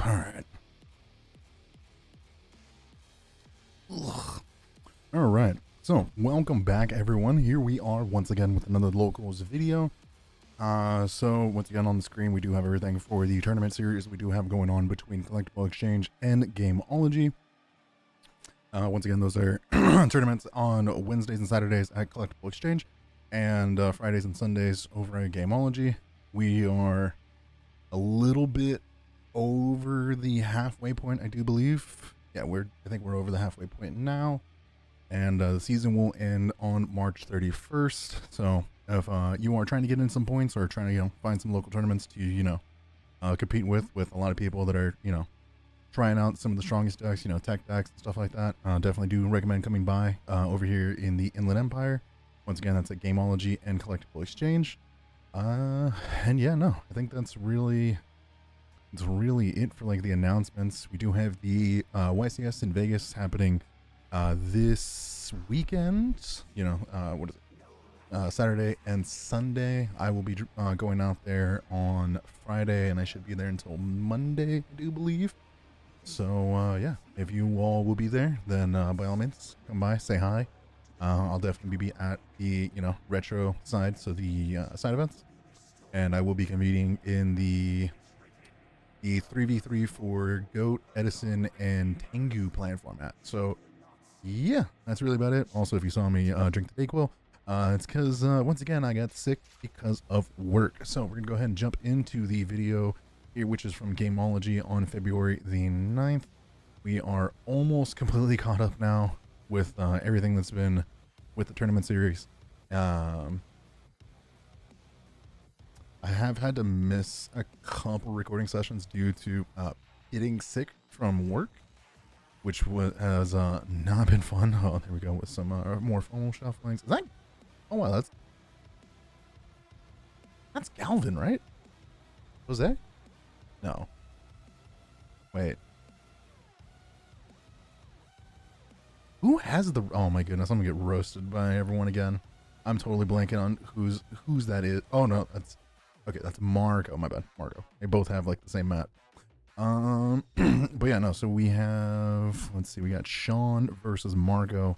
Alright. Alright. So, welcome back everyone. Here we are once again with another locals video. So once again on the screen we do have everything for the tournament series we do have going on between Collectible Exchange and Gameology. Once again, those are tournaments on Wednesdays and Saturdays at Collectible Exchange, and Fridays and Sundays over at Gameology. We are a little bit over the halfway point, I do believe. Yeah, I think we're over the halfway point now, and the season will end on March 31st. So if you are trying to get in some points or trying to find some local tournaments to compete with a lot of people that are trying out some of the strongest decks, tech decks and stuff like that, definitely do recommend coming by over here in the Inland Empire. Once again, that's at Gameology and Collectible Exchange. And yeah, no, I think that's really it for like the announcements. We do have the YCS in Vegas happening this weekend. What is it? Saturday and Sunday. I will be going out there on Friday, and I should be there until Monday, I do believe. So yeah, if you all will be there, then by all means come by, say hi. I'll definitely be at the retro side, so the side events, and I will be competing in the 3v3 for Goat, Edison, and Tengu plan format. So yeah, that's really about it. Also, if you saw me drink the Dayquil, it's because once again I got sick because of work. So we're gonna go ahead and jump into the video here, which is from Gameology on February the 9th. We are almost completely caught up now with everything that's been with the tournament series. I have had to miss a couple recording sessions due to getting sick from work, which has not been fun. Oh, there we go with some more formal shufflings. Is that? Oh wow, that's Galvin, right? Jose? No. Wait. Who has the? Oh my goodness, I'm gonna get roasted by everyone again. I'm totally blanking on who's that is. Oh no, that's okay. That's Marco. My bad, Marco. They both have like the same map. But yeah, no. So we have. Let's see. We got Sean versus Marco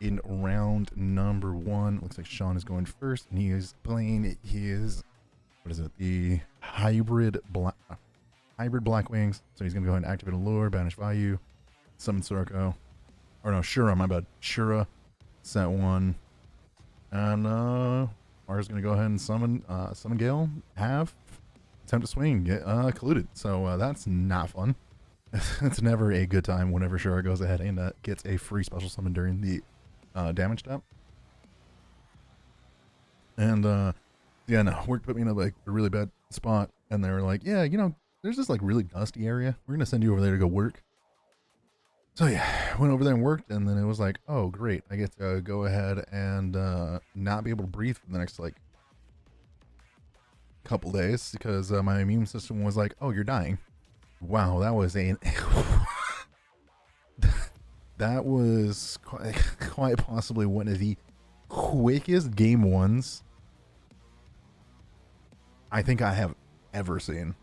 in round number 1. Looks like Sean is going first, and he is playing his. What is it? The hybrid Black Wings. So he's gonna go ahead and activate a lure, banish value, summon Sorko. Or no, Shura, my bad. Shura, set 1. And Marco's gonna go ahead and summon Gale, attempt to swing, get colluded. So that's not fun. It's never a good time whenever Shura goes ahead and gets a free special summon during the damage step. And yeah, no, work put me in a really bad spot, and they were like, yeah, there's this really dusty area. We're gonna send you over there to go work. So yeah, went over there and worked, and then it was like, oh great, I get to go ahead and not be able to breathe for the next couple days because my immune system was like, oh, you're dying. Wow, that was that was quite possibly one of the quickest game ones I think I have ever seen.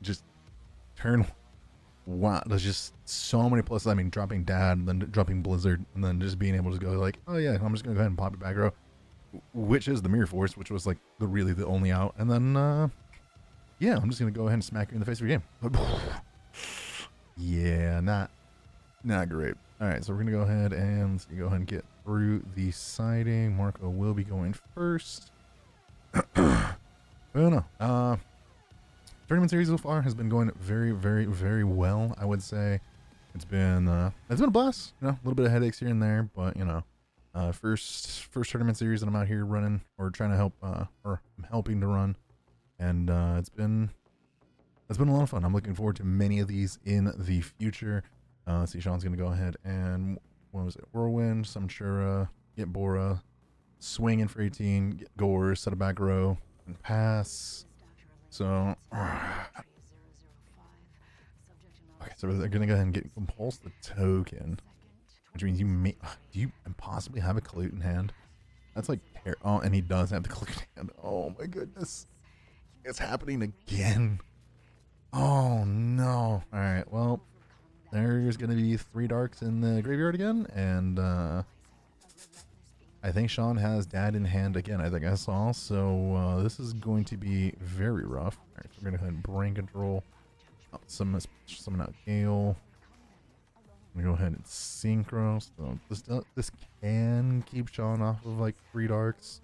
Just turn. Wow, there's just so many pluses. I mean, dropping Dad, and then dropping Blizzard, and then just being able to go like, oh yeah, I'm just gonna go ahead and pop it back row, which is the Mirror Force, which was really the only out. And then yeah, I'm just gonna go ahead and smack you in the face of your game. Yeah, not great. All right, so we're gonna go ahead and get through the siding. Marco will be going first. I don't know. Tournament series so far has been going very, very, very well. I would say it's been a blast. A little bit of headaches here and there, but first tournament series that I'm out here running or trying to help or I'm helping to run, and it's been a lot of fun. I'm looking forward to many of these in the future. Let's see, Sean's gonna go ahead and what was it? Whirlwind, summon Shura, get Bora, swing in for 18, get Gore, set a back row, and pass. So, okay, so they're gonna go ahead and compulse the token, which means do you possibly have a Colute in hand? That's oh, and he does have the Colute in hand. Oh my goodness, it's happening again. Oh no. Alright, well, there's gonna be 3 darks in the graveyard again, and I think Sean has dad in hand again, I think I saw, so this is going to be very rough. Alright, so we're gonna go ahead and brain control. Summon out Gale. I'm gonna go ahead and synchro. So this can keep Sean off of like 3 darks.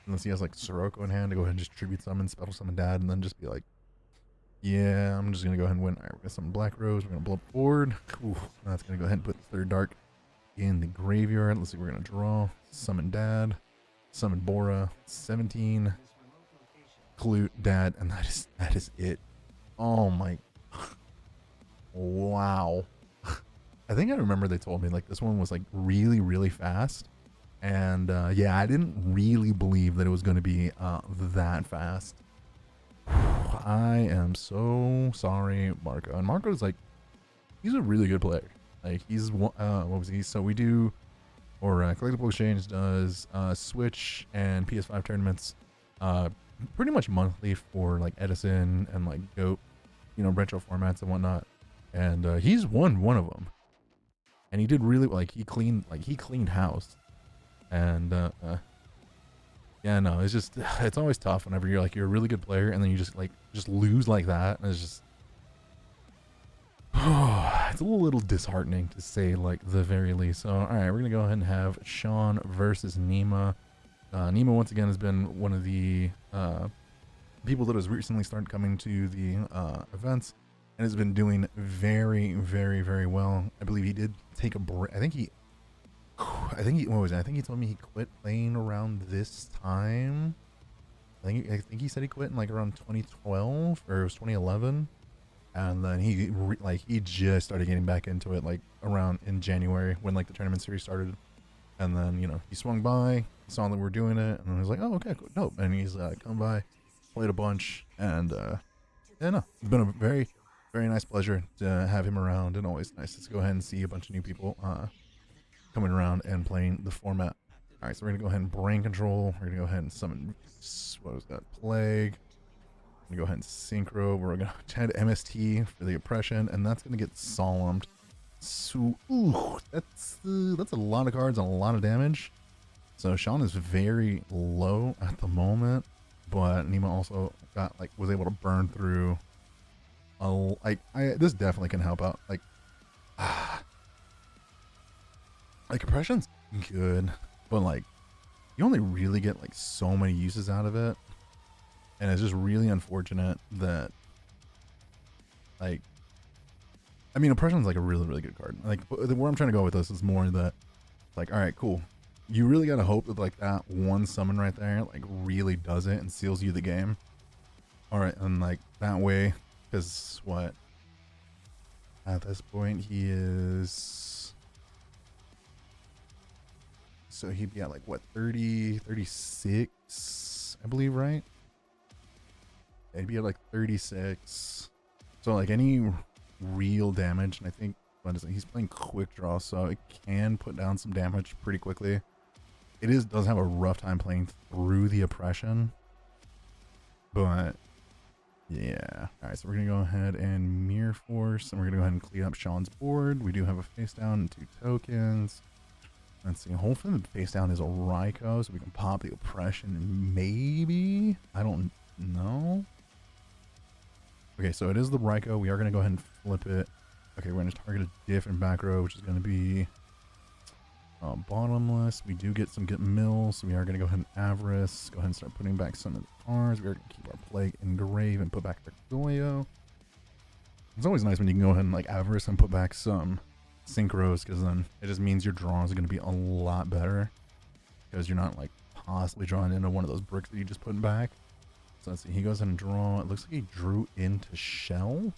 Unless he has like Sirocco in hand to go ahead and just tribute summon, special summon dad, and then just be like, yeah, I'm just gonna go ahead and win. Alright, we're gonna summon Black Rose, we're gonna blow up board. Ooh, that's gonna go ahead and put the 3rd dark in the graveyard. Let's see, we're gonna draw. Summon dad. Summon Bora. 17. Clute, dad, and that is it. Oh my. Wow. I think I remember they told me like this one was like really, really fast. And yeah, I didn't really believe that it was going to be that fast. I am so sorry, Marco. And Marco's like, he's a really good player. Like he's, what was he? So we do, or Collectible Exchange does Switch and PS5 tournaments pretty much monthly for like Edison and like GOAT, you know, retro formats and whatnot. And he's won one of them. And he did really, like he cleaned house. And yeah, no, it's just, it's always tough whenever you're like, you're a really good player and then you just lose like that. And it's just, it's a little disheartening to say like the very least. So, all right, we're going to go ahead and have Sean versus Nima. Nima once again has been one of the people that has recently started coming to the events and has been doing very, very, very well. I believe he did take a break. I think he what was it? I think he told me he quit playing around this time. I think he said he quit in like around 2012 or it was 2011, and then he just started getting back into it like around in January when like the tournament series started. And then, you know, he swung by, saw that we're doing it, and I was like, oh, okay, cool, dope. And he's come by, played a bunch, and yeah, no, it's been a very, very nice pleasure to have him around, and always nice to go ahead and see a bunch of new people coming around and playing the format. All right, so we're gonna go ahead and brain control. We're gonna go ahead and summon, what was that, Plague. We're gonna go ahead and synchro. We're gonna add MST for the oppression, and that's gonna get solemned. So, ooh, that's a lot of cards and a lot of damage. So Sean is very low at the moment, but Nima also was able to burn through this definitely can help out. Like oppression's good, but like you only really get like so many uses out of it, and it's just really unfortunate that like, I mean, oppression's like a really, really good card. Like where I'm trying to go with this is more that like, all right, cool. You really gotta hope that like that one summon right there like really does it and seals you the game. All right, and like that way, because what at this point he is, so he'd be at like what 36, I believe, right? He'd be at like 36. So like any real damage, and I think what is it? He's playing quick draw, so it can put down some damage pretty quickly. It does have a rough time playing through the oppression, but yeah. All right, so we're gonna go ahead and Mirror Force, and we're gonna go ahead and clean up Sean's board. We do have a face down and 2 tokens. Let's see. Hopefully the face down is a Raikou, so we can pop the oppression. Maybe, I don't know. Okay, so it is the Raikou. We are gonna go ahead and flip it. Okay, we're gonna target a different back row, which is gonna be bottomless. We do get some good mills, so we are going to go ahead and Avarice. Go ahead and start putting back some of the cards. We are going to keep our Plague Engrave and put back our yugioh. It's always nice when you can go ahead and like Avarice and put back some synchros, because then it just means your draws are going to be a lot better, because you're not like possibly drawing into one of those bricks that you just put back. So let's see, he goes ahead and draw. It looks like he drew into Shell.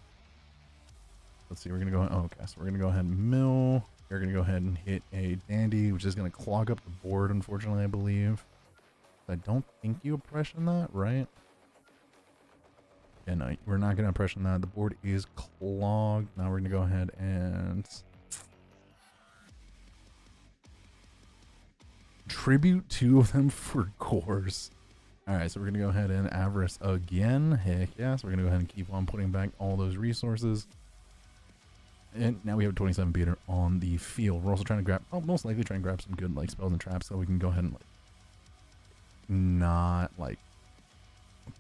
Let's see, we're going to go, okay, so we're going to go ahead and mill. We're going to go ahead and hit a Dandy, which is going to clog up the board, unfortunately, I believe. I don't think you oppression that, right? Yeah, no, we're not going to oppression that. The board is clogged. Now we're going to go ahead and tribute 2 of them for cores. Alright, so we're going to go ahead and avarice again. Heck yeah. So we're going to go ahead and keep on putting back all those resources. And now we have a 27 beater on the field. We're also trying to grab, most likely trying to grab some good like spells and traps so we can go ahead and like not like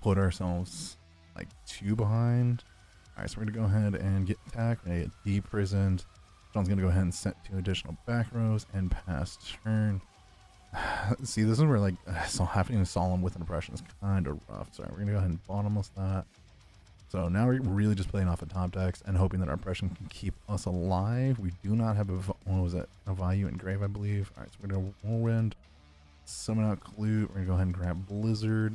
put ourselves like too behind. Alright, so we're going to go ahead and get attacked. We're going to get deprisoned. Sean's going to go ahead and set 2 additional back rows and pass turn. See, this is where like having a solemn with an oppression is kind of rough. Sorry, we're gonna go ahead and bottomless that. So now we're really just playing off the top decks and hoping that our oppression can keep us alive. We do not have a value in grave, I believe. All right, so we're gonna whirlwind, summon out Clute. We're gonna go ahead and grab Blizzard,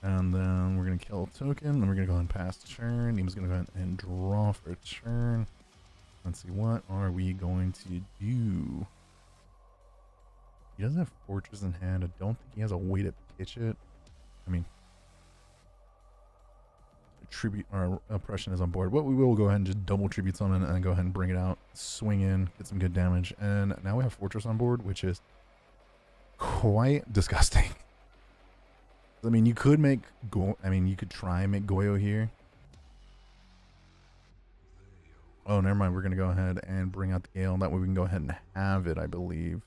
and then we're gonna kill a token. Then we're gonna go ahead and pass turn. Nima's gonna go ahead and draw for a turn. Let's see, what are we going to do? He doesn't have Fortress in hand. I don't think he has a way to pitch it. I mean, tribute or oppression is on board. What we will go ahead and just double tribute summon and then go ahead and bring it out, swing in, get some good damage, and now we have Fortress on board, which is quite disgusting. I mean, you could make you could try and make Goyo here. Oh, never mind. We're gonna go ahead and bring out the Gale. That way we can go ahead and have it, I believe.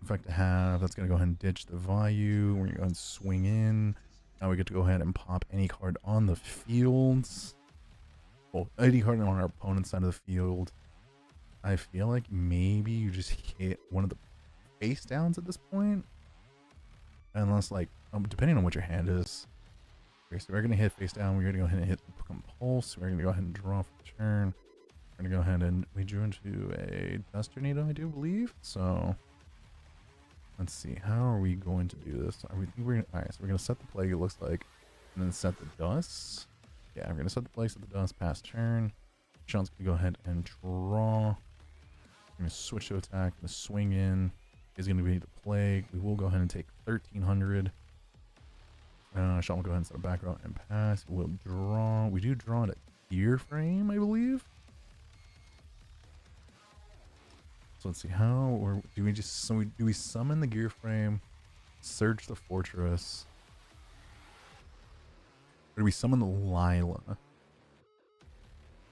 In fact, to have, that's going to go ahead and ditch the value. We're going to go ahead and swing in. Now we get to go ahead and pop any card on the fields. Well, any card on our opponent's side of the field. I feel like maybe you just hit one of the face downs at this point. Unless, like, depending on what your hand is. Okay, so we're going to hit face down. We're going to go ahead and hit the Compulse. We're going to go ahead and draw for the turn. We're going to go ahead and we drew into a Dust Tornado, I do believe. So let's see, how are we going to do this? Alright, so we're gonna set the plague, it looks like, and then set the dust. Yeah, we're gonna set the plague, set the dust, pass turn. Sean's gonna go ahead and draw. I'm gonna switch to attack, gonna swing in. He's gonna be the plague. We will go ahead and take 1300. Sean will go ahead and set a back row and pass. We'll draw. We do draw at a gear frame, I believe. So let's see, how or do we just do we summon the gear frame, search the fortress, or do we summon the Lila?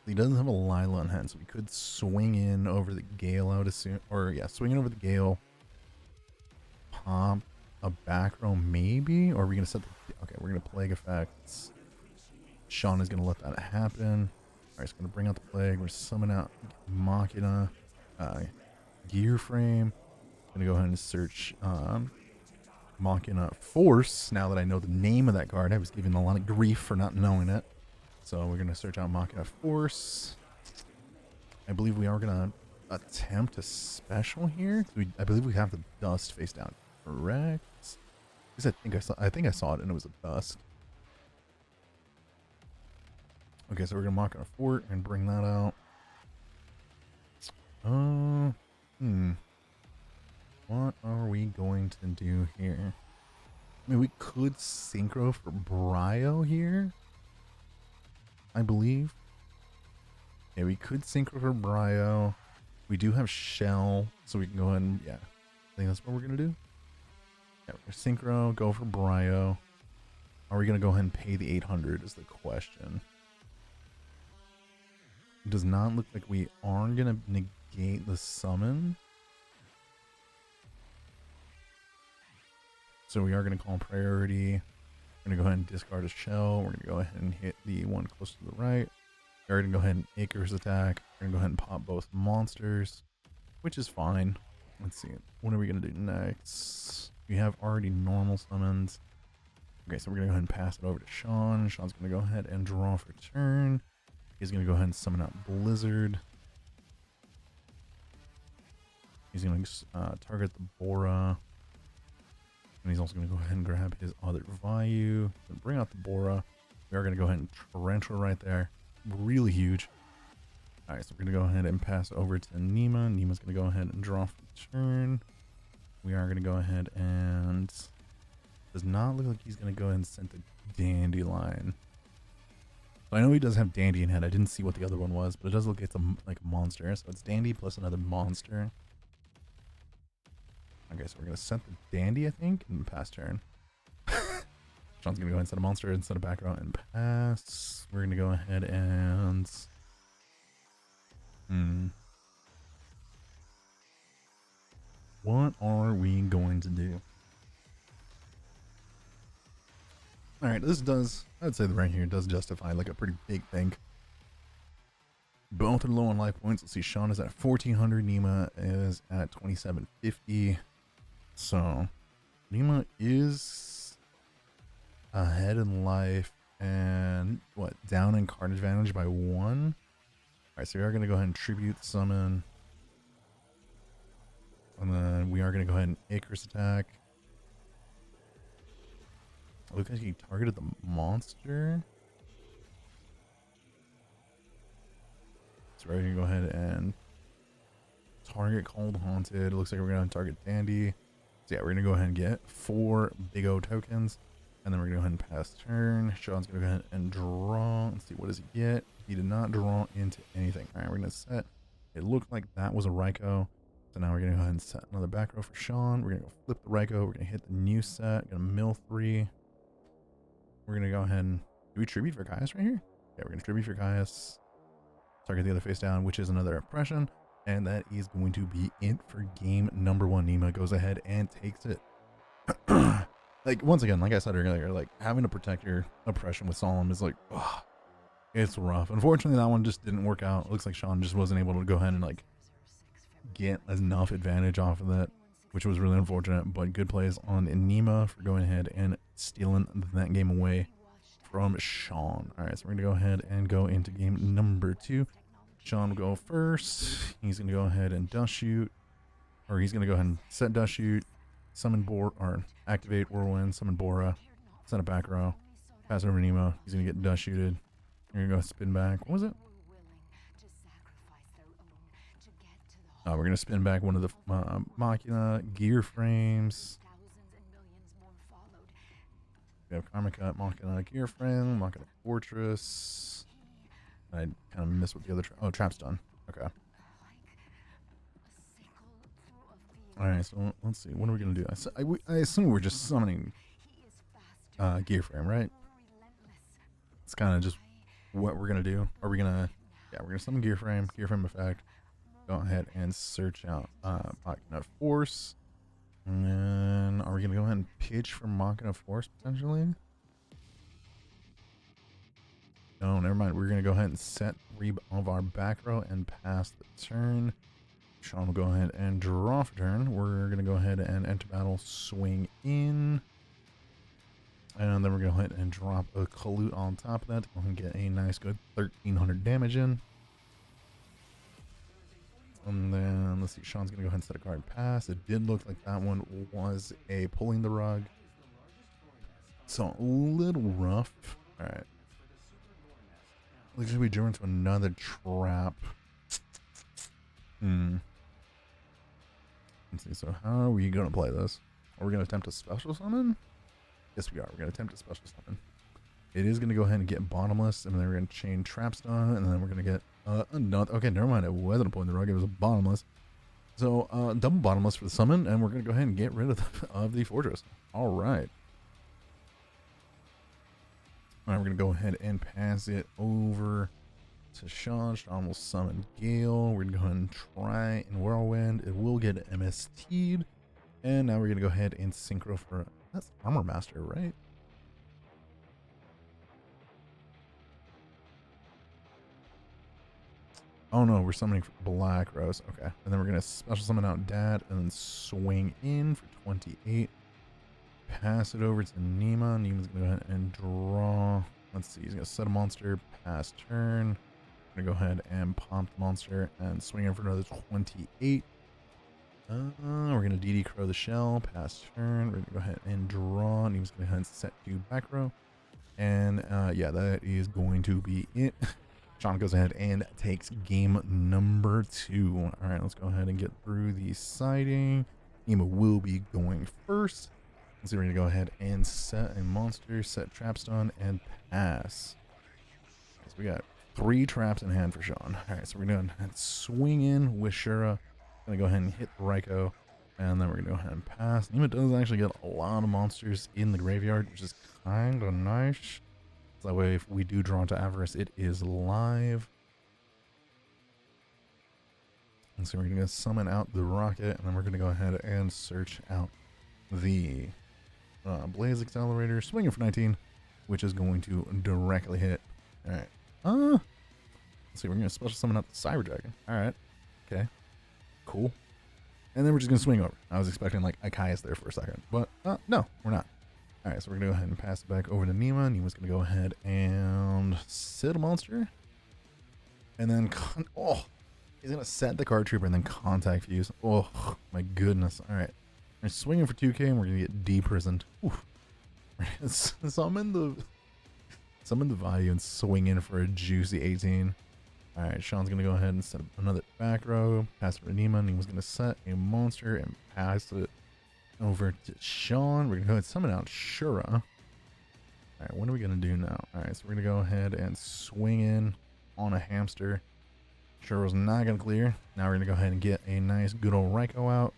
He doesn't have a Lila in hand, so we could swing in over the Gale, I would assume, or yeah, swing in over the Gale, pop a back row maybe, or are we gonna set the, okay, we're gonna plague effects. Sean is gonna let that happen. All right, so gonna bring out the plague. We're summon out Machina. Gear frame. Gonna go ahead and search Machina Force. Now that I know the name of that card, I was given a lot of grief for not knowing it. So we're gonna search out Machina Force. I believe we are gonna attempt a special here. I believe we have the dust face down. Correct. Because I think I saw it and it was a dust. Okay, so we're gonna Machina Fort and bring that out. What are we going to do here? I mean, we could synchro for Brio here, I believe. Yeah, we could synchro for Brio. We do have Shell, so we can go ahead and, yeah. I think that's what we're going to do. Yeah, we're synchro, go for Brio. Are we going to go ahead and pay the 800 is the question. It does not look like we are going to negate the summon. So we are going to call priority. We're going to go ahead and discard a shell. We're going to go ahead and hit the one close to the right. We're going to go ahead and Acres attack. We're going to go ahead and pop both monsters, which is fine. Let's see. What are we going to do next? We have already normal summons. Okay, so we're going to go ahead and pass it over to Sean. Sean's going to go ahead and draw for turn. He's going to go ahead and summon out Blizzard. He's going to target the Bora. And he's also going to go ahead and grab his other value. Bring out the Bora. We are going to go ahead and Tarantula right there. Really huge. Alright, so we're going to go ahead and pass over to Nima. Nima's going to go ahead and draw for the turn. We are going to go ahead and... Does not look like he's going to go ahead and send the Dandelion. So I know he does have Dandy in head. I didn't see what the other one was, but it does look like it's like a monster. So it's Dandy plus another monster. Okay, so we're gonna set the dandy, I think, and pass turn. Sean's gonna go ahead and set a monster instead of back row and pass. We're gonna go ahead and what are we going to do? Alright, this does, I'd say that right here does justify like a pretty big thing. Both are low on life points. Let's see, Sean is at 1400, Nima is at 2750. So Nima is ahead in life and what, down in card advantage by 1. Alright, so we are going to go ahead and tribute summon. And then we are going to go ahead and Icarus attack. Looks like he targeted the monster. So we're going to go ahead and target Cold Haunted. It looks like we're going to target Dandy. So yeah, we're going to go ahead and get 4 Big O tokens. And then we're going to go ahead and pass turn. Sean's going to go ahead and draw. Let's see, what does he get? He did not draw into anything. All right, we're going to set. It looked like that was a Ryko. So now we're going to go ahead and set another back row for Sean. We're going to go flip the Ryko. We're going to hit the new set. We're going to mill 3. We're going to go ahead and... Do we tribute for Caius right here? Yeah, we're going to tribute for Caius. Target the other face down, which is another oppression. And that is going to be it for game number 1. Nima goes ahead and takes it. Like, once again, like I said earlier, like, having to protect your oppression with Solemn is like, ugh, it's rough. Unfortunately, that one just didn't work out. It looks like Sean just wasn't able to go ahead and, like, get enough advantage off of that, which was really unfortunate. But good plays on Nima for going ahead and stealing that game away from Sean. All right, so we're going to go ahead and go into game number 2. Sean will go first. He's going to go ahead and dust shoot, or he's going to go ahead and set dust shoot, summon or activate Whirlwind, summon Bora, set a back row, pass over Nemo. He's going to get dust shooted. You're going to go spin back. What was it? We're going to spin back one of the Machina gear frames. We have Karma Cut, Machina gear frame, Machina fortress. I kind of missed what the other trap's done. Okay. Alright, so let's see. What are we going to do? I assume we're just summoning gear frame, right? It's kind of just what we're going to do. Are we going to... Yeah, we're going to summon gear frame effect. Go ahead and search out Machina Force. And then are we going to go ahead and pitch for Machina Force potentially? No, never mind. We're going to go ahead and set 3 of our back row and pass the turn. Sean will go ahead and draw for turn. We're going to go ahead and enter battle, swing in. And then we're going to go ahead and drop a Colute on top of that to go ahead and get a nice good 1300 damage in. And then, let's see, Sean's going to go ahead and set a card pass. It did look like that one was a pulling the rug. So, a little rough. Alright. Looks like we drew into another trap. Let's see, so how are we going to play this? Are we going to attempt a special summon? Yes, we are. We're going to attempt a special summon. It is going to go ahead and get bottomless, and then we're going to chain Trapstone, and then we're going to get another. Okay, never mind. It wasn't a point in the rug. It was a bottomless. So, double bottomless for the summon, and we're going to go ahead and get rid of the fortress. All right. All right, we're going to go ahead and pass it over to Sean. Sean will summon Gale. We're going to go ahead and try and Whirlwind. It will get MST'd. And now we're going to go ahead and Synchro for... That's Armor Master, right? Oh no, we're summoning for Black Rose. Okay. And then we're going to special summon out Dad and then swing in for 28. Pass it over to Nima. Nima's going to go ahead and draw. Let's see. He's going to set a monster. Pass turn. We're going to go ahead and pump the monster and swing in for another 28. We're going to DD Crow the Shell. Pass turn. We're going to go ahead and draw. Nima's going to go ahead and set to back row. And yeah, that is going to be it. Sean goes ahead and takes game number 2. All right, let's go ahead and get through the siding. Nima will be going first. So we're going to go ahead and set a monster, set Trapstone, and pass. So we got 3 traps in hand for Sean. All right, so we're going to swing in with Shura. Going to go ahead and hit the Ryko. And then we're gonna go ahead and pass. Nima does actually get a lot of monsters in the graveyard, which is kind of nice. So that way, if we do draw into Avarice, it is live. And so we're gonna summon out the rocket, and then we're gonna go ahead and search out the Blaze Accelerator, swinging for 19, which is going to directly hit. All right. Let's see. We're gonna special summon out the Cyber Dragon. All right. Okay. Cool. And then we're just gonna swing over. I was expecting like Ikaias there for a second, but no, we're not. All right. So we're gonna go ahead and pass it back over to Nima. Nima's gonna go ahead and sit a monster, and then he's gonna set the card trooper and then contact fuse. Oh my goodness! All right, we're swinging for 2K and we're gonna get deprisoned. Summon the value and swing in for a juicy 18. All right, Sean's gonna go ahead and set up another back row. Pass it to Nima. Nima's gonna set a monster and pass it over to Sean. We're gonna go ahead and summon out Shura. All right, what are we gonna do now? All right, so we're gonna go ahead and swing in on a hamster. Shura's not gonna clear. Now we're gonna go ahead and get a nice good old Raikou out.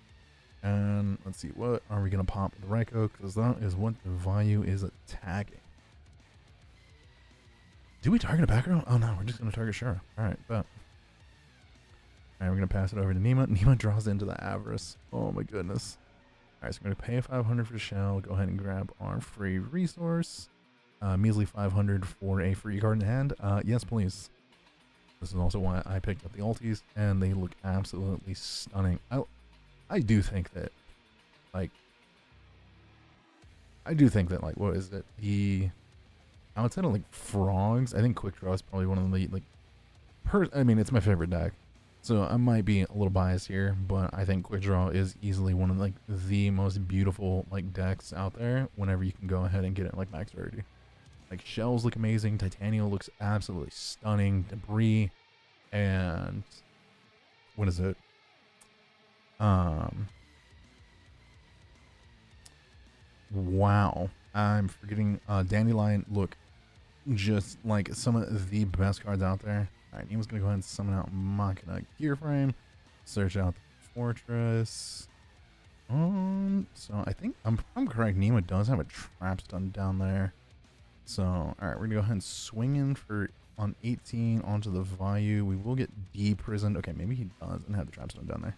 And let's see, what are we gonna pop with the Raikou? Because that is what the value is attacking. Do we target a back row? Oh no, we're just gonna target Shura. Alright, but alright, we're gonna pass it over to Nima. Nima draws into the Avarice. Oh my goodness. Alright, so we're gonna pay 500 for the shell, go ahead and grab our free resource. Measly 500 for a free card in hand. Yes, please. This is also why I picked up the ultis, and they look absolutely stunning. I do think that, like, what is it? Outside of, like, frogs, I think Quick Draw is probably one of the, like, I mean, it's my favorite deck. So I might be a little biased here, but I think Quick Draw is easily one of, like, the most beautiful, like, decks out there whenever you can go ahead and get it, like, max rarity. Like, shells look amazing, Titanium looks absolutely stunning, Debris, and what is it? Wow, I'm forgetting. Dandelion look just like some of the best cards out there. All right, Nima's gonna go ahead and summon out Machina Gear Frame, search out the Fortress. So I think I'm correct. Nima does have a trap stun down there. So, all right, we're gonna go ahead and swing in for on 18 onto the value. We will get deprisoned. Okay, maybe he doesn't have the trap stone down there.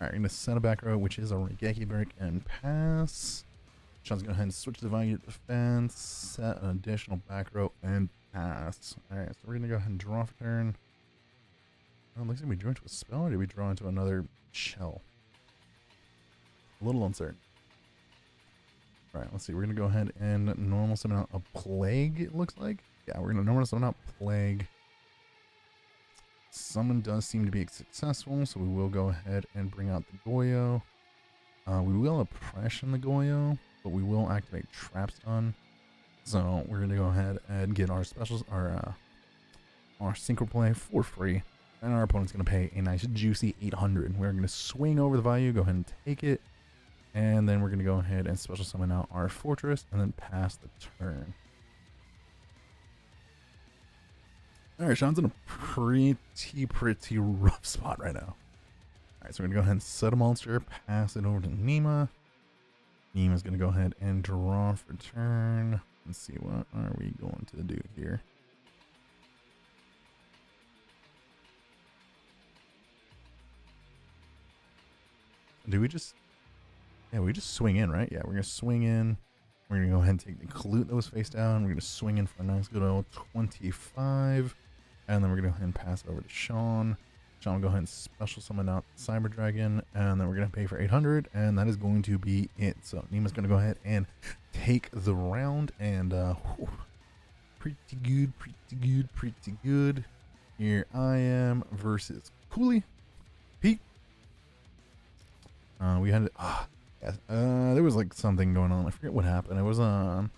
All right, we're gonna set a back row, which is a Regeki break and pass. Sean's gonna go ahead and switch the value to defense, set an additional back row and pass. All right, so we're gonna go ahead and draw for turn. Oh, looks like we drew into a spell, or did we draw into another shell? A little uncertain. All right, let's see. We're going to go ahead and normal summon out a Plague, it looks like. Yeah, we're going to normal summon out Plague. Summon does seem to be successful, so we will go ahead and bring out the Goyo. We will oppression the Goyo, but we will activate Trap Stun. So we're going to go ahead and get our specials, our Synchro Play for free. And our opponent's going to pay a nice juicy 800. We're going to swing over the value, go ahead and take it. And then we're going to go ahead and special summon out our Fortress and then pass the turn. Alright, Sean's in a pretty rough spot right now. Alright, so we're going to go ahead and set a monster, pass it over to Nima. Nima's going to go ahead and draw for turn. Let's see, what are we going to do here? Do we just... Yeah, we just swing in, right? Yeah, we're going to swing in. We're going to go ahead and take the Clute that was face down. We're going to swing in for a nice good old 25. And then we're going to go ahead and pass it over to Sean. Sean will go ahead and special summon out Cyber Dragon. And then we're going to pay for 800. And that is going to be it. So Nima's going to go ahead and take the round. And pretty good. Here I am versus Cooley. Pete. We had... Yes. There was like something going on. I forget what happened. It was I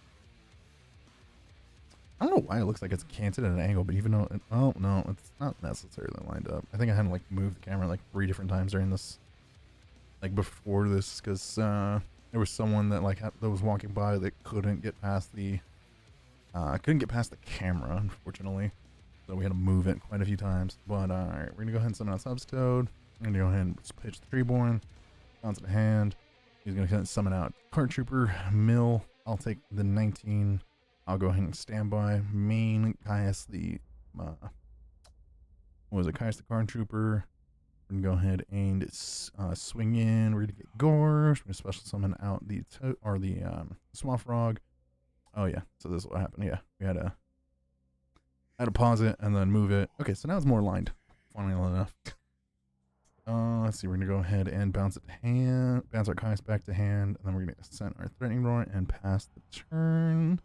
don't know why it looks like it's canted at an angle, but even though oh no, it's not necessarily lined up. I think I had to like move the camera like 3 different times during this, like before this, because there was someone that like that was walking by that couldn't get past the camera, unfortunately. So we had to move it quite a few times. But alright, we're gonna go ahead and summon out Substode. I'm gonna go ahead and pitch the Treeborn. bounce it to hand. He's going to summon out Card Trooper, Mill. I'll take the 19. I'll go ahead and stand by. Main, Caius the, what was it? Caius the Card Trooper. We're going to go ahead and swing in. We're going to get Gorge. We're going to special summon out the, Swamp Frog. Oh, yeah. So this is what happened. Yeah. We had to pause it and then move it. Okay, so now it's more aligned. Funnily enough. Let's see, we're gonna go ahead and bounce it to hand, bounce our Caius back to hand, and then we're gonna send our Threatening Roar and pass the turn.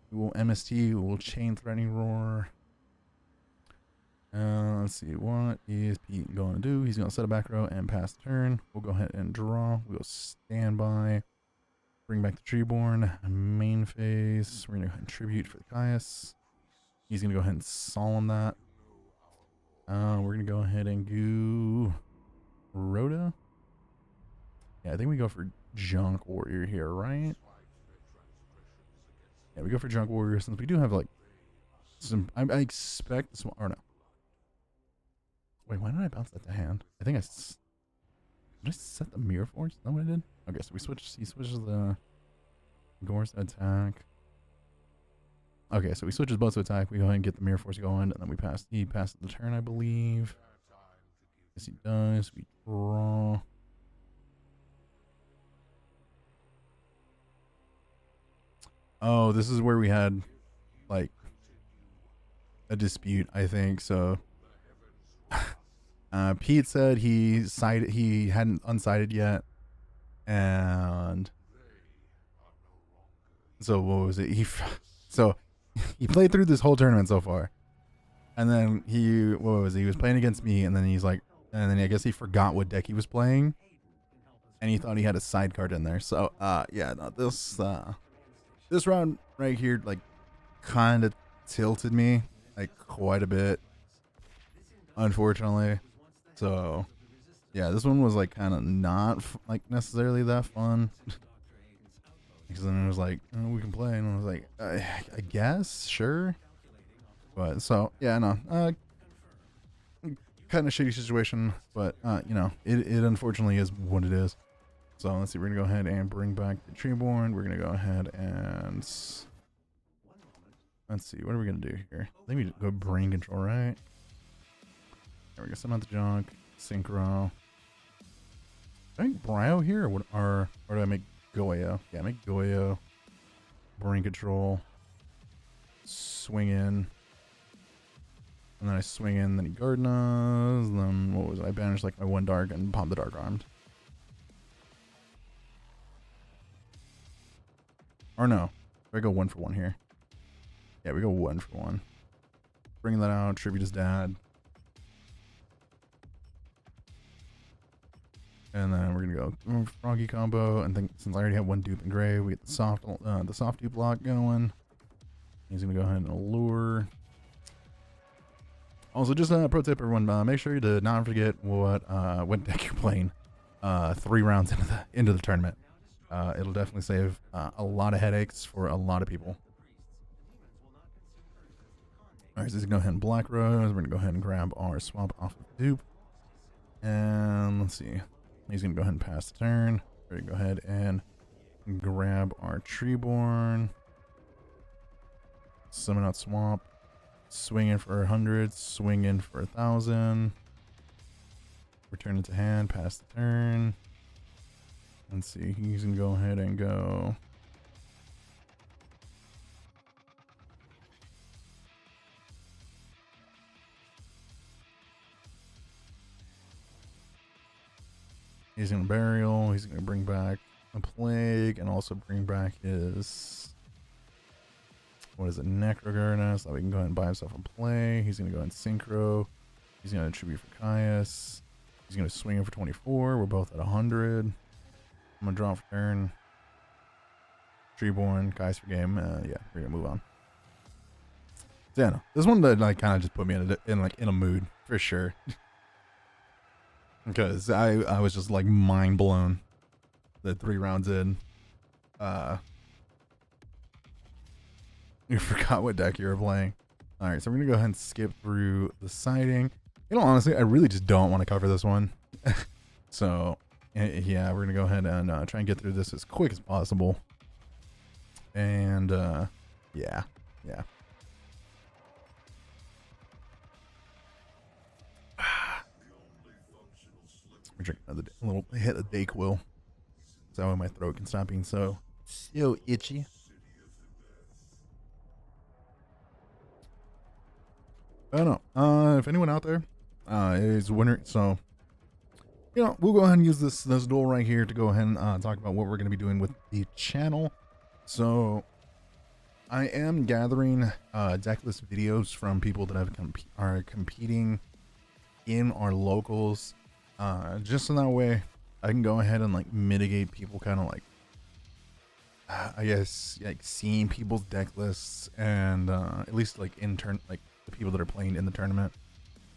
We will MST, we will chain Threatening Roar. Let's see, what is Pete going to do? He's gonna set a back row and pass the turn. We'll go ahead and draw. We'll stand by. Bring back the Treeborn. Main phase. We're gonna go ahead and tribute for the Caius. He's gonna go ahead and solemn that. We're gonna go ahead and go Rhoda. Yeah, I think we go for Junk Warrior here, right? Yeah, we go for Junk Warrior since we do have like some. I expect this one or no. Wait, why did I bounce that to hand? I think did I set the Mirror Force? Is that what I did? Okay, so we switch. He switches the Gorse attack. Okay, so he switches both to attack. We go ahead and get the Mirror Force going, and then we pass. He passes the turn, I believe. Yes, he does. We draw. Oh, this is where we had, like, a dispute, I think. So, Pete said he hadn't unsighted yet, and so what was it? He played through this whole tournament so far, and then he was playing against me, and then he's like, and then I guess he forgot what deck he was playing, and he thought he had a side card in there. So yeah, no, this round right here like kind of tilted me like quite a bit, unfortunately. So yeah, this one was like kind of not like necessarily that fun. Because then it was like, oh, we can play, and I was like, I guess, sure. But so yeah, no, kind of shitty situation, but you know, it unfortunately is what it is. So let's see, we're gonna go ahead and bring back the Treeborn. We're gonna go ahead and let's see, what are we gonna do here? I think we go Brain Control, right? There we go. Send out the Junk, Synchro. I think Brio here, or do I make Goyo? Yeah, make Goyo. Brain Control. Swing in. And then I swing in, then he Gardenas. Then what was it? I banished like my one dark and pop the Dark Armed. Or no. I go 1 for 1 here. Yeah, we go 1 for 1. Bringing that out, tribute his dad. And then we're gonna go Froggy combo, and think since I already have one dupe in gray, we get the soft dupe lock going. He's gonna go ahead and allure. Also, just a pro tip, everyone: make sure to not forget what deck you're playing. 3 rounds into the tournament, it'll definitely save a lot of headaches for a lot of people. All right, so he's gonna go ahead and Black Rose. We're gonna go ahead and grab our swap off of dupe, and let's see. He's going to go ahead and pass the turn. We're going to go ahead and grab our Treeborn. Summon out Swamp. Swing in for 100. Swing in for 1,000. Return it to hand. Pass the turn. Let's see. He's going to go ahead and go. He's going to Burial. He's going to bring back a Plague and also bring back his, what is it, Necrogardener, so that we can go ahead and buy himself a play. He's going to go ahead and Synchro. He's going to tribute for Caius. He's going to swing in for 24. We're both at 100. I'm going to draw for turn. Treeborn, Caius for game. Yeah, we're going to move on. So yeah, no, this one that like kind of just put me in a mood for sure. Because I was just like mind blown that 3 rounds in. You forgot what deck you were playing. Alright, so we're gonna go ahead and skip through the siding. You know, honestly, I really just don't want to cover this one. So, yeah, we're gonna go ahead and try and get through this as quick as possible. And yeah. We're drinking another little hit of Dayquil, so that way my throat can stop being so itchy. I don't know. If anyone out there is wondering, so we'll go ahead and use this duel right here to go ahead and talk about what we're going to be doing with the channel. So I am gathering decklist videos from people that are competing in our locals, just so that way I can go ahead and like mitigate people kind of like I guess like seeing people's deck lists, and at least like like the people that are playing in the tournament.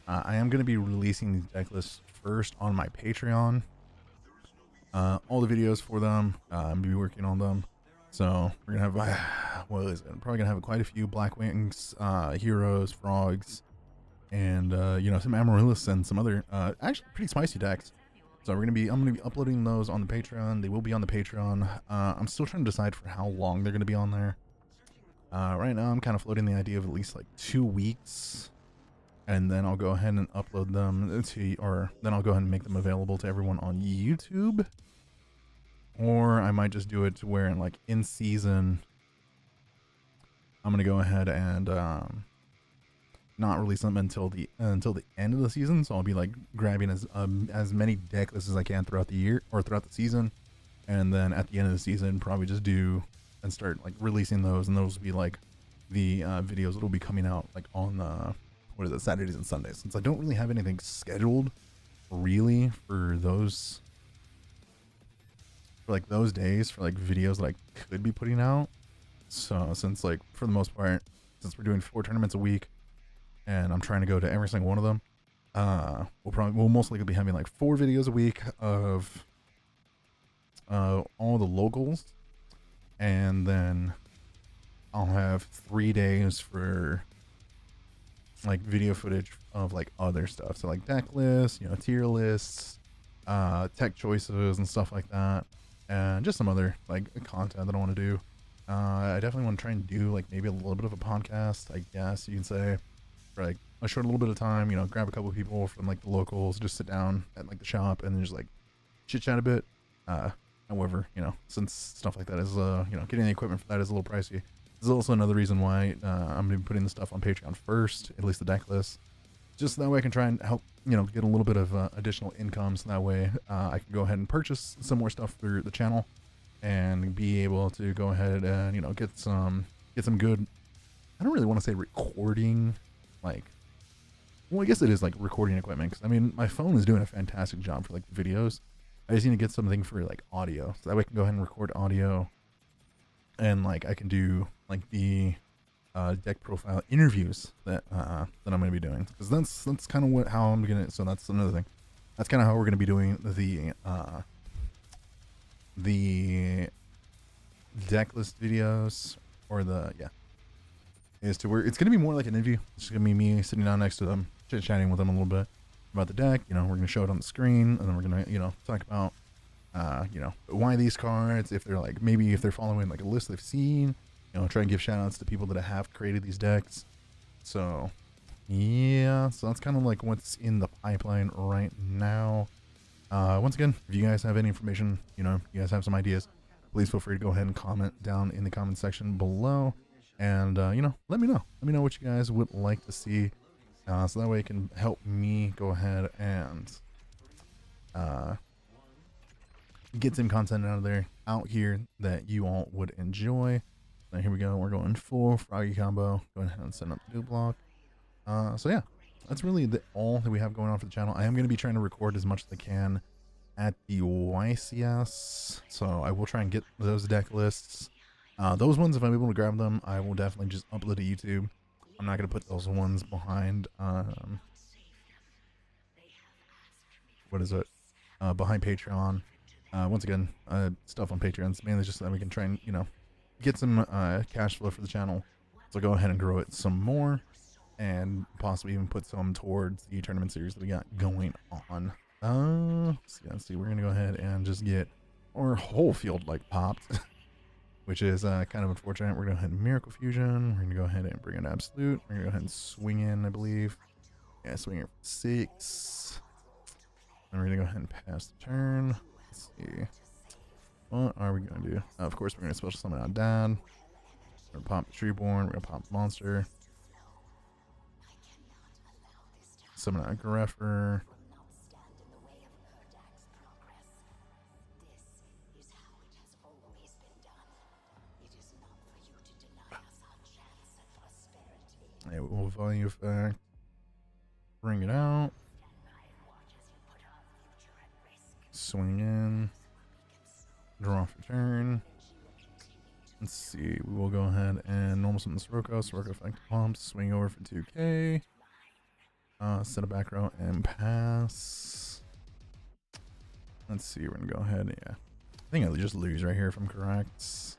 I am going to be releasing these deck lists first on my Patreon. All the videos for them, I'm be working on them. So we're gonna have what is it? I'm probably gonna have quite a few Black Wings, heroes, frogs, and some Amaryllis and some other actually pretty spicy decks. So I'm gonna be uploading those on the Patreon. They will be on the Patreon. I'm still trying to decide for how long they're gonna be on there. Right now I'm kind of floating the idea of at least like 2 weeks, and then I'll go ahead and upload them to, or then I'll go ahead and make them available to everyone on YouTube. Or I might just do it to where like in season I'm gonna go ahead and not release them until the end of the season. So I'll be like grabbing as many deck lists as I can throughout the year or throughout the season, and then at the end of the season probably just do and start like releasing those, and those will be like the videos that will be coming out like on Saturdays and Sundays, since I don't really have anything scheduled really for those days for like videos that I could be putting out. So since like for the most part, since we're doing 4 tournaments a week and I'm trying to go to every single one of them, we'll most likely be having like 4 videos a week of all the locals, and then I'll have 3 days for like video footage of like other stuff, so like deck lists, tier lists, tech choices and stuff like that, and just some other like content that I want to do. I definitely want to try and do like maybe a little bit of a podcast, I guess you can say, for like a short little bit of time, grab a couple of people from like the locals, just sit down at like the shop and then just like chit chat a bit. However, since stuff like that is getting the equipment for that is a little pricey. This is also another reason why I'm going to be putting the stuff on Patreon first, at least the deck list, just that way I can try and help get a little bit of additional income, so that way I can go ahead and purchase some more stuff for the channel and be able to go ahead and get some good, I don't really want to say recording, like, well, I guess it is like recording equipment, because I mean my phone is doing a fantastic job for like the videos. I just need to get something for like audio, so that way I can go ahead and record audio, and like I can do like the deck profile interviews that I'm going to be doing, because that's kind of how I'm gonna. So that's another thing. That's kind of how we're going to be doing the deck list videos, or is to where it's going to be more like an interview. It's going to be me sitting down next to them, chit chatting with them a little bit about the deck. We're going to show it on the screen, and then we're going to talk about why these cards, if they're like, maybe if they're following like a list they've seen, try and give shout outs to people that have created these decks. So yeah, so that's kind of like what's in the pipeline right now. Once again, if you guys have any information, you guys have some ideas, please feel free to go ahead and comment down in the comment section below, and let me know what you guys would like to see, so that way it can help me go ahead and get some content out here that you all would enjoy. Now here we go, we're going full froggy combo. Go ahead and send up the new block. So yeah, that's really all that we have going on for the channel. I am going to be trying to record as much as I can at the YCS, so I will try and get those deck lists. Those ones, if I'm able to grab them, I will definitely just upload to YouTube. I'm not going to put those ones behind behind Patreon. Once again, stuff on Patreon is mainly just so that we can try and get some cash flow for the channel, so go ahead and grow it some more, and possibly even put some towards the tournament series that we got going on. Let's see. We're gonna go ahead and just get our whole field like popped, which is kind of unfortunate. We're gonna go ahead and Miracle Fusion. We're gonna go ahead and bring in Absolute. We're gonna go ahead and swing in, I believe. Yeah, swing in for 6. And we're gonna go ahead and pass the turn. Let's see. What are we gonna do? Of course, we're gonna special summon out Dad. We're gonna pop the Treeborn. We're gonna pop the monster. Summon out Greffer. Yeah, we'll value effect. Bring it out. Swing in. Draw for turn. Let's see. We will go ahead and normal summon Sirocco. Sirocco effect pumps. Swing over for 2k. Set a back row and pass. Let's see. We're gonna go ahead. Yeah. I think I'll just lose right here if I'm correct.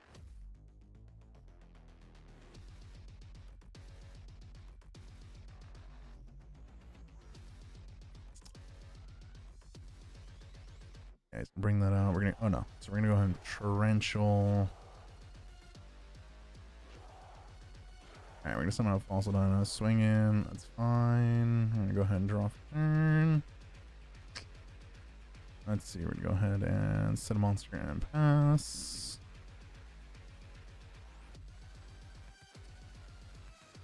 Okay, so bring that out. We're gonna. Oh no. So we're gonna go ahead and torrential. Alright, we're gonna summon out Fossil Dino. Swing in. That's fine. I'm gonna go ahead and draw for turn. Let's see. We're gonna go ahead and set a monster and pass.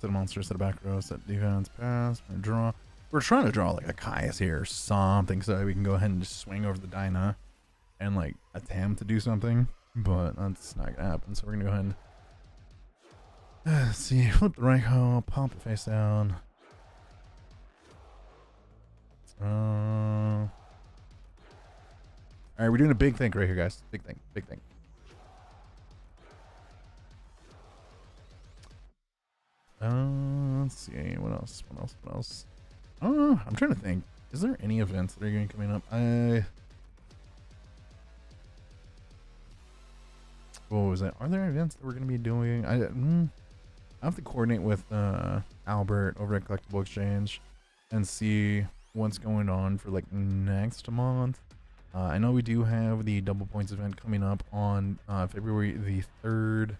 Set a monster, set a back row, set defense, pass. We're gonna draw. We're trying to draw like a Caius here or something so that we can go ahead and just swing over the Dyna and like attempt to do something, but that's not gonna happen. So we're gonna go ahead and let's see, flip the right hoe, pop it face down. All right, we're doing a big thing right here, guys. Big thing, big thing. Let's see, what else? What else? I'm trying to think. Is there any events that are going to be coming up? What was that? Are there events that we're going to be doing? I have to coordinate with Albert over at Collectible Exchange and see what's going on for like next month. I know we do have the double points event coming up on February the 3rd.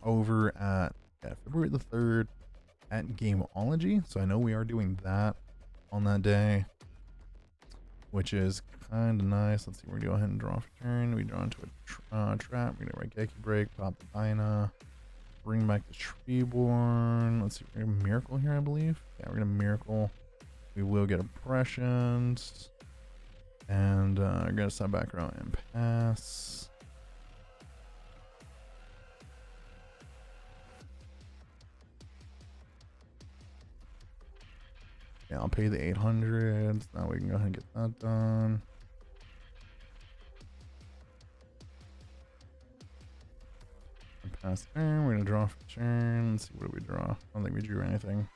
Over at February the 3rd at Gameology. So I know we are doing that on that day, which is kind of nice. Let's see, we're gonna go ahead and draw for turn. We draw into a trap. We're gonna write Geki Break, pop the Dyna, bring back the Treeborn. Let's see, we're gonna Miracle here, I believe. Yeah, we're gonna Miracle. We will get Oppressions. And we're gonna set back row and pass. Yeah, I'll pay the 800. Now we can go ahead and get that done. And pass turn. We're gonna draw for turn. Let's see, what do we draw? I don't think we drew anything.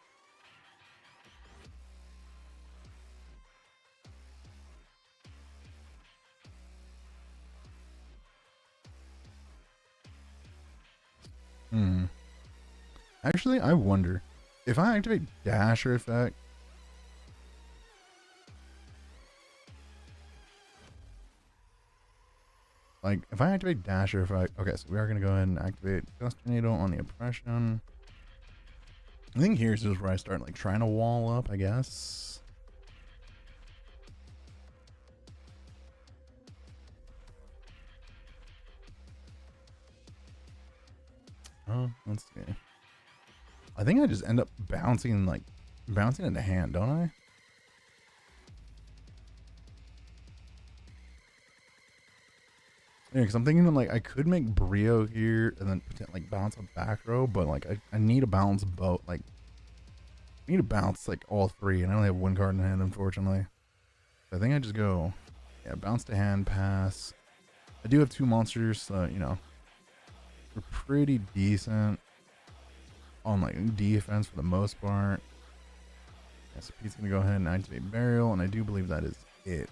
Actually, I wonder if I activate Dasher effect. Like, if I activate Dasher effect. Okay, so we are going to go ahead and activate Gust Tornado on the Oppression. I think here's just where I start, like, trying to wall up, I guess. Oh, let's see. I think I just end up bouncing into hand, don't I? Yeah, because I'm thinking like I could make Brio here and then like bounce a back row, but like I need to balance both. Like I need to bounce like all three, and I only have one card in hand, unfortunately. So I think I just go, yeah, bounce to hand, pass. I do have 2 monsters, so you know, we're pretty decent on like defense for the most part. Yeah, so Pete's gonna go ahead and activate Burial, and I do believe that is it.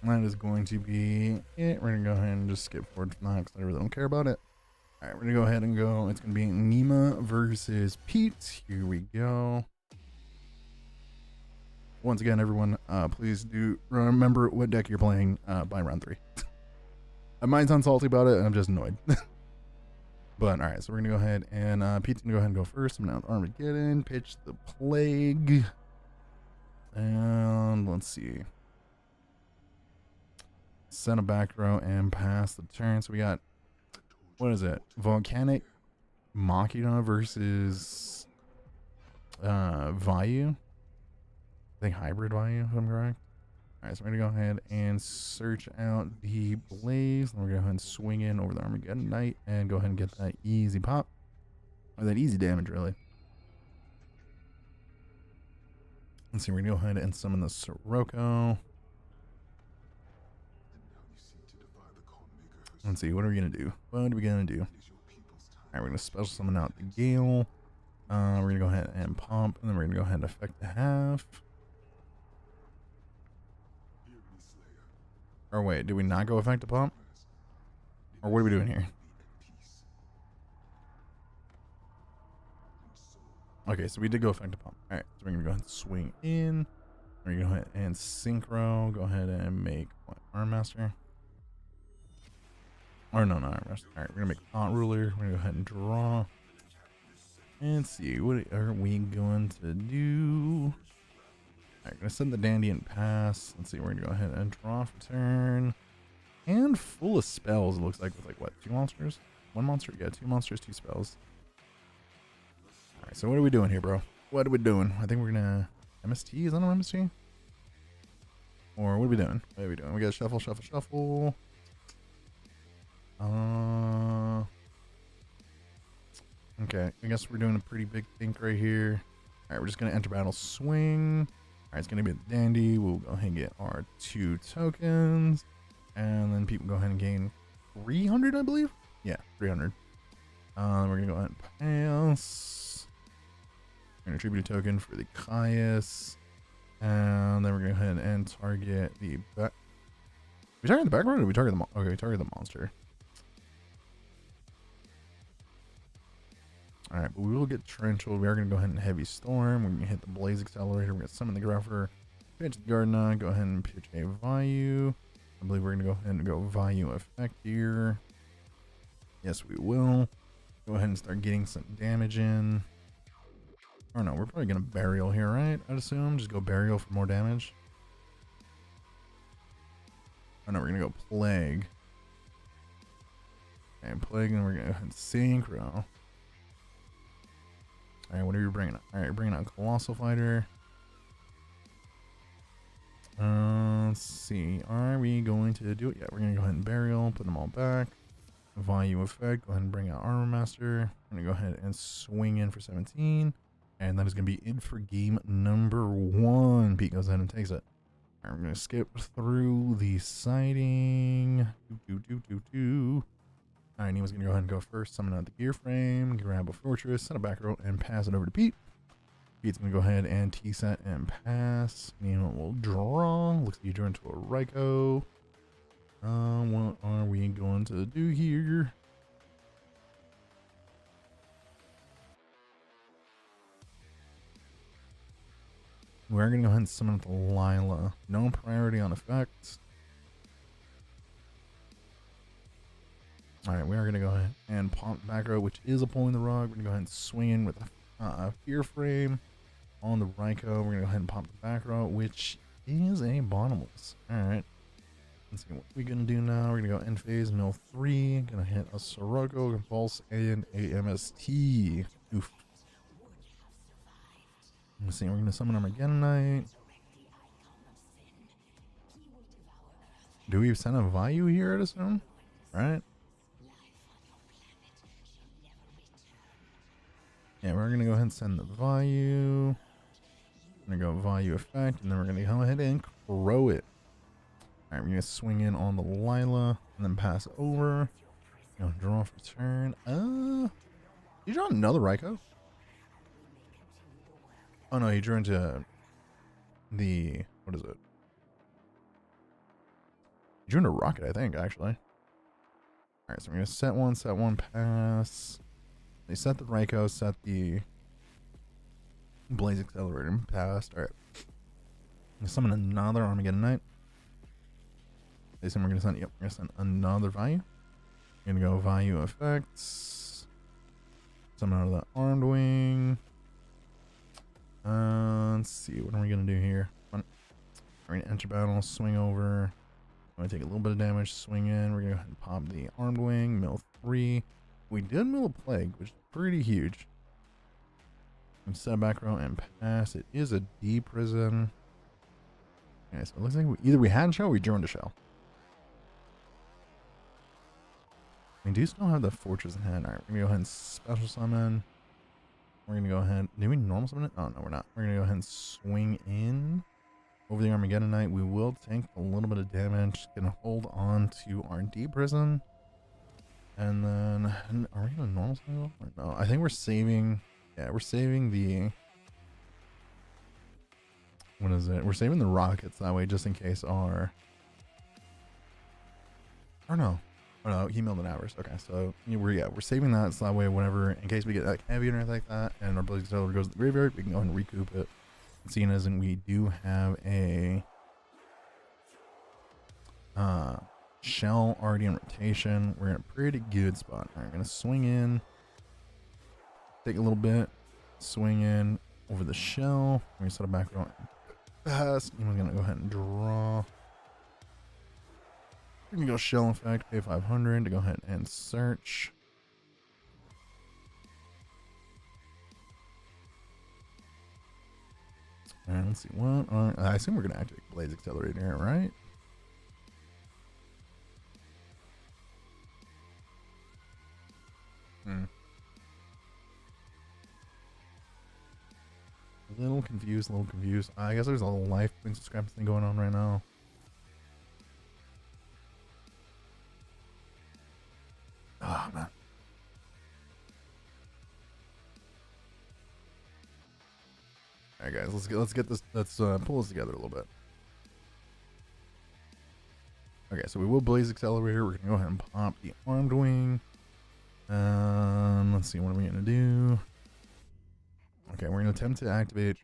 That is going to be it. We're going to go ahead and just skip forward from that because I really don't care about it. All right, we're going to go ahead and go. It's going to be Nima versus Pete. Here we go. Once again, everyone, please do remember what deck you're playing by round 3. I might sound salty about it, and I'm just annoyed. But, alright, so we're going to go ahead and Pete's going to go ahead and go first. I'm going to Armageddon, pitch the Plague. And let's see. Send a back row and pass the turn. So we got, what is it? Volcanic Machina versus Vayu. I think hybrid Vayu, if I'm correct. Alright, so we're going to go ahead and search out the Blaze. Then we're going to go ahead and swing in over the Armageddon Knight and go ahead and get that easy pop. Or that easy damage, really. Let's see, we're going to go ahead and summon the Sirocco. Let's see, what are we going to do? What are we going to do? Alright, we're going to special summon out the Gale. We're going to go ahead and pump, and then we're going to go ahead and affect the half. Or wait, did we not go affect the pump? Or what are we doing here? Okay, so we did go affect the pump. Alright, so we're going to go ahead and swing in. We're going to go ahead and synchro. Go ahead and make what? Arm Master? Or no, not Arm Master. Alright, we're going to make Thought Ruler. We're going to go ahead and draw. And see, what are we going to do? Alright, gonna send the Dandy and pass. Let's see, we're gonna go ahead and draw for turn. And full of spells, it looks like, with like what, 2 monsters? 1 monster? Yeah, 2 monsters, 2 spells. Alright, so what are we doing here, bro? What are we doing? I think we're gonna MST, is that an MST? Or what are we doing? What are we doing? We got shuffle, shuffle, shuffle. Okay, I guess we're doing a pretty big think right here. Alright, we're just gonna enter battle swing. Alright, it's going to be the Dandy. We'll go ahead and get our 2 tokens. And then people go ahead and gain 300, I believe? Yeah, 300. We're going to go ahead and pass. We're going to attribute a token for the Caius. And then we're going to go ahead and target the back. We target the back row, or did we target the okay, we target the monster. Alright, but we will get Trenchel. We are going to go ahead and Heavy Storm. We're going to hit the Blaze Accelerator. We're going to summon the Gruffer. Pitch the Gardener. Go ahead and pitch a Vayu. I believe we're going to go ahead and go Vayu effect here. Yes, we will. Go ahead and start getting some damage in. Or no, we're probably going to Burial here, right? I'd assume. Just go Burial for more damage. Oh no, we're going to go Plague. And Plague, and we're going to go ahead and Synchro. Alright, what are you bringing out? Alright, bringing out Colossal Fighter. Let's see. Are we going to do it? Yeah, we're going to go ahead and Burial, put them all back. Volume Effect, go ahead and bring out Armor Master. I'm going to go ahead and swing in for 17. And that is going to be it for game number 1. Pete goes ahead and takes it. Alright, we're going to skip through the sighting. Alright, Nima's going to go ahead and go first. Summon out the Gear Frame, grab a Fortress, set a back row, and pass it over to Pete. Pete's going to go ahead and T-set and pass. Nima will draw. Looks like you drew into a Raikou. What are we going to do here? We're going to go ahead and summon up the Lila. No priority on effects. Alright, we are going to go ahead and pump back row, which is a Pulling the Rug. We're going to go ahead and swing in with a Fear Frame on the Raikou. We're going to go ahead and pump the back row, which is a Bottomless. Alright. Let's see what we're going to do now. We're going to go end phase, mill 3. Going to hit a Sirocco, Compulse, and a MST. Oof. Let's see, we're going to summon Armageddon Knight. Do we send a Vayu here, I'd assume? Right? Yeah, we're going to go ahead and send the Vayu. We're going to go Vayu effect, and then we're going to go ahead and crow it. Alright, we're going to swing in on the Lila, and then pass over. Draw for turn. You draw another Raikou? Oh no, he drew into the, what is it? He drew into rocket, I think, actually. Alright, so we're gonna set one, pass. They set the Raikou, set the Blaze Accelerator, passed. Alright. Summon another Armageddon Knight. They said we're gonna send, yep, we're gonna send another value. We're gonna go value effects. Summon out of the Armed Wing. Let's see, what are we gonna do here? We're gonna enter battle, swing over. I'm gonna take a little bit of damage, swing in. We're gonna go ahead and pop the Armed Wing, mill 3. We did mill a Plague, which is pretty huge. And set a back row and pass. It is a D prison. Okay, so it looks like either we had shell or we drew into shell. We do still have the fortress in hand. Alright, we're gonna go ahead and special summon. We're gonna go ahead. Do we normal summon it? Oh no, we're not. We're gonna go ahead and swing in over the Armageddon Knight. We will take a little bit of damage. Gonna hold on to our D prison. And then are we gonna normal summon? No, I think we're saving. Yeah, we're saving the. What is it? We're saving the rockets that way just in case our. Or no. Oh no, he milled an hours. Okay, so we're saving that so that way whenever in case we get like heavy or anything like that and our Blaze Accelerator goes to the graveyard, we can go ahead and recoup it. And seeing as we do have a shell already in rotation, we're in a pretty good spot. Alright, I'm gonna swing in. Take a little bit, swing in over the shell. We're gonna set it back on. Pass. I'm gonna go ahead and draw. We're gonna go shell effect, pay 500 to go ahead and search. Alright, let's see what. I assume we're gonna activate Blaze Accelerator here, right? A little confused, I guess there's a little life points discrepancy going on right now. Oh man. Alright guys, let's get this, let's pull this together a little bit. Okay, so we will Blaze Accelerator. We're gonna go ahead and pop the Armed Wing. Let's see, what are we gonna do? Okay, we're gonna attempt to activate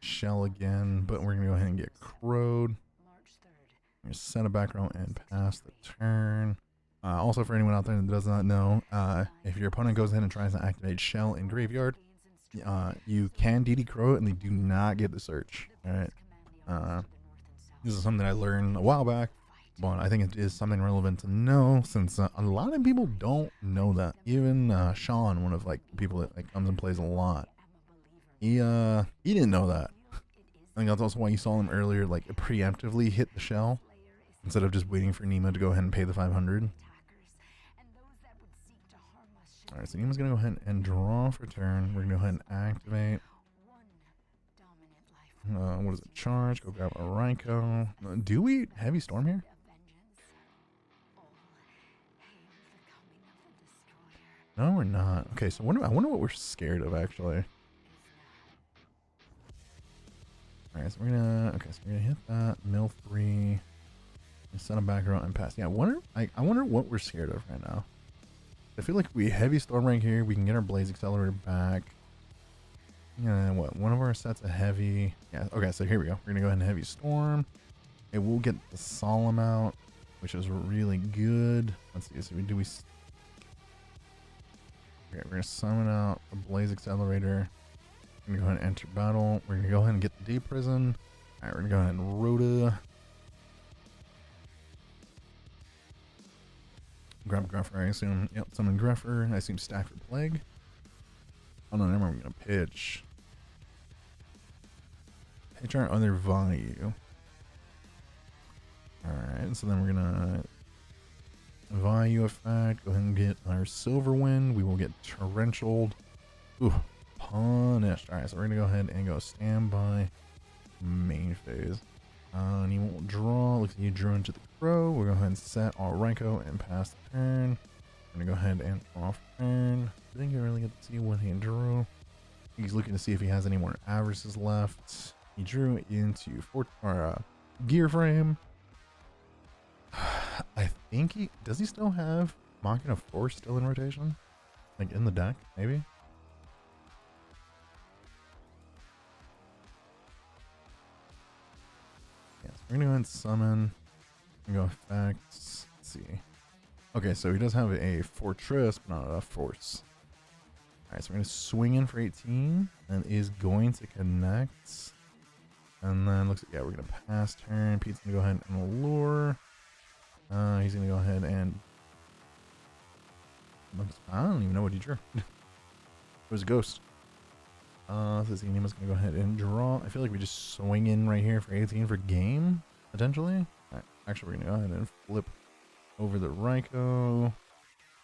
shell again, but we're gonna go ahead and get crowed. We're gonna set a back row and pass the turn. Also, for anyone out there that does not know, if your opponent goes in and tries to activate shell in graveyard, you can DD crow it and they do not get the search. Alright. This is something I learned a while back, but I think it is something relevant to know since a lot of people don't know that. Even Sean, one of like the people that like comes and plays a lot, he didn't know that. I think that's also why you saw him earlier like preemptively hit the shell instead of just waiting for Nima to go ahead and pay the 500. Alright, so Nima's gonna go ahead and draw for turn. We're gonna go ahead and activate. What is it? Charge. Go grab a Raikou. Do we heavy storm here? No, we're not. Okay, so I wonder what we're scared of actually. Alright, so we're gonna hit that. Mill 3. Set a back row and pass. Yeah, I wonder what we're scared of right now. I feel like we heavy storm right here. We can get our Blaze Accelerator back. Yeah, what? One of our sets of heavy. Yeah. Okay, so here we go. We're gonna go ahead and heavy storm. Okay, we'll get the Solemn out, which is really good. Let's see. So okay, we're gonna summon out the Blaze Accelerator. We're gonna go ahead and enter battle. We're gonna go ahead and get the D prison. All right, we're gonna go ahead and Rhoda. Grab Gruffer, I assume. Yep, summon Gruffer. I assume stack for Plague. Oh no, never mind. We're gonna pitch. Pitch our other value. Alright, so then we're gonna value effect. Go ahead and get our Silver Wind. We will get Torrential. Ooh, punished. Alright, so we're gonna go ahead and go standby main phase. And he won't draw. Looks like he drew into the crow. We'll go ahead and set our Raikou and pass the turn. We're gonna go ahead and off turn. I think you really get to see what he drew. He's looking to see if he has any more averages left. He drew into Gear Frame. think does he still have Machina Force still in rotation? Like in the deck, maybe? Yes, we're gonna go ahead and summon. We're gonna go effects. Let's see. Okay, so he does have a Fortress, but not enough force. Alright, so we're gonna swing in for 18 and is going to connect. And then looks like, yeah, we're gonna pass turn. Pete's gonna go ahead and allure. He's gonna go ahead and I don't even know what he drew. It was a ghost. So Neema's gonna go ahead and draw. I feel like we just swing in right here for 18 for game, potentially. Right, actually, we're gonna go ahead and flip over the Raikou.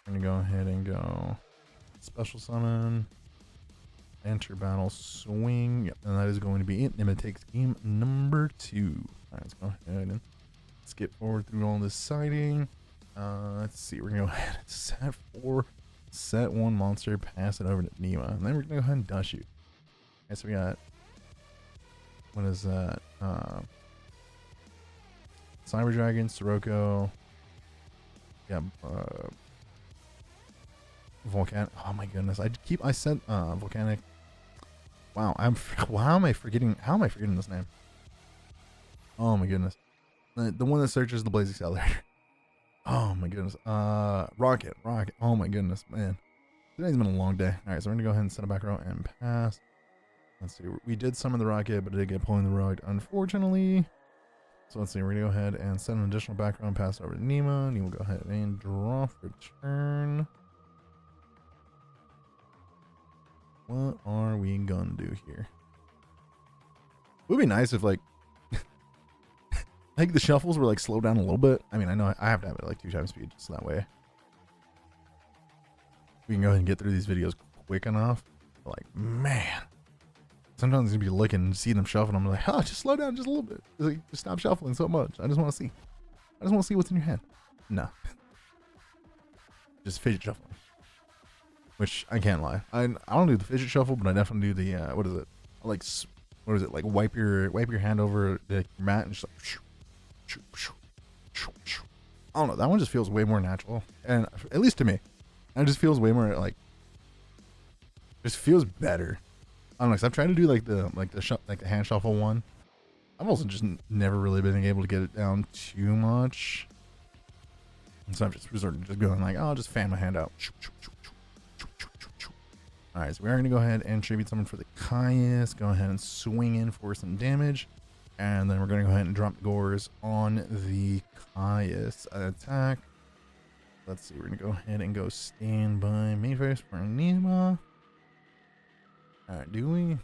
We're gonna go ahead and go special summon. Enter battle, swing. Yep, and that is going to be it. Nima takes game number 2. Alright, let's go ahead and skip forward through all this siding. Let's see, we're gonna go ahead and set 4, set 1 monster, pass it over to Nima, and then we're gonna go ahead and dust shoot. Okay, so we got, what is that? Cyber Dragon, Sirocco. Yeah, Volcanic. Oh my goodness, I said Volcanic. Wow, how am I forgetting this name? Oh my goodness. The one that searches the Blaze Accelerator. Oh my goodness. Rocket. Oh my goodness, man. Today's been a long day. Alright, so we're gonna go ahead and set a back row and pass. Let's see. We did summon the rocket, but it did get pulling the rug, unfortunately. So let's see, we're gonna go ahead and set an additional back row and pass over to Nima. Nima will go ahead and draw for turn. What are we gonna do here? It would be nice if like the shuffles were like slowed down a little bit. I mean, I know I have to have it at like 2 times speed, just that way we can go ahead and get through these videos quick enough. But like, man, sometimes I'm gonna be looking and see them shuffle. And I'm like, oh, just slow down just a little bit. Just stop shuffling so much. I just want to see. I just want to see what's in your hand. No, just fidget shuffling. Which I can't lie. I don't do the fidget shuffle, but I definitely do the what is it? Like what is it? Like wipe your hand over the mat and just like. I don't know. That one just feels way more natural, and at least to me, it just feels way more like. Just feels better. I don't know. Cause I've tried to do like the hand shuffle one. I've also just never really been able to get it down too much, and so I've just resorted to just going like, oh, I'll just fan my hand out. Alright, so we are going to go ahead and tribute summon for the Caius. Go ahead and swing in for some damage. And then we're going to go ahead and drop Gores on the Caius attack. Let's see, we're going to go ahead and go standby main phase for Nima. Alright, do we?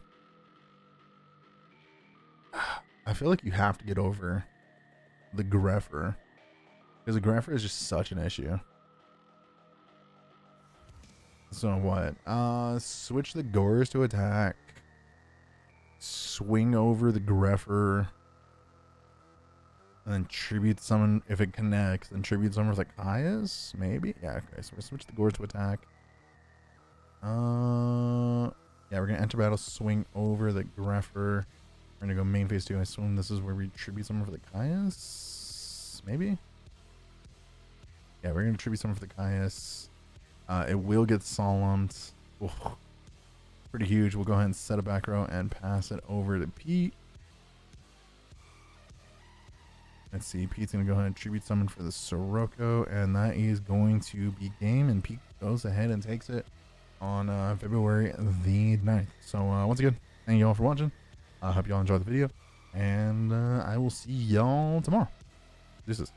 I feel like you have to get over the Greffer. Because the Greffer is just such an issue. So what? Switch the Gores to attack. Swing over the Greffer. And then tribute summon if it connects. Then tribute summon for the Caius? Maybe? Yeah, okay. So we're switch the Gores to attack. Yeah, we're gonna enter battle, swing over the Greffer. We're gonna go main phase 2. I assume this is where we tribute summon for the Caius? Maybe? Yeah, we're gonna tribute summon for the Caius. It will get solemned. Oh, pretty huge. We'll go ahead and set a back row and pass it over to Pete. Let's see. Pete's going to go ahead and tribute summon for the Sirocco, and that is going to be game. And Pete goes ahead and takes it on February the 9th. So once again, thank you all for watching. I hope y'all enjoyed the video, and I will see y'all tomorrow. Deuces.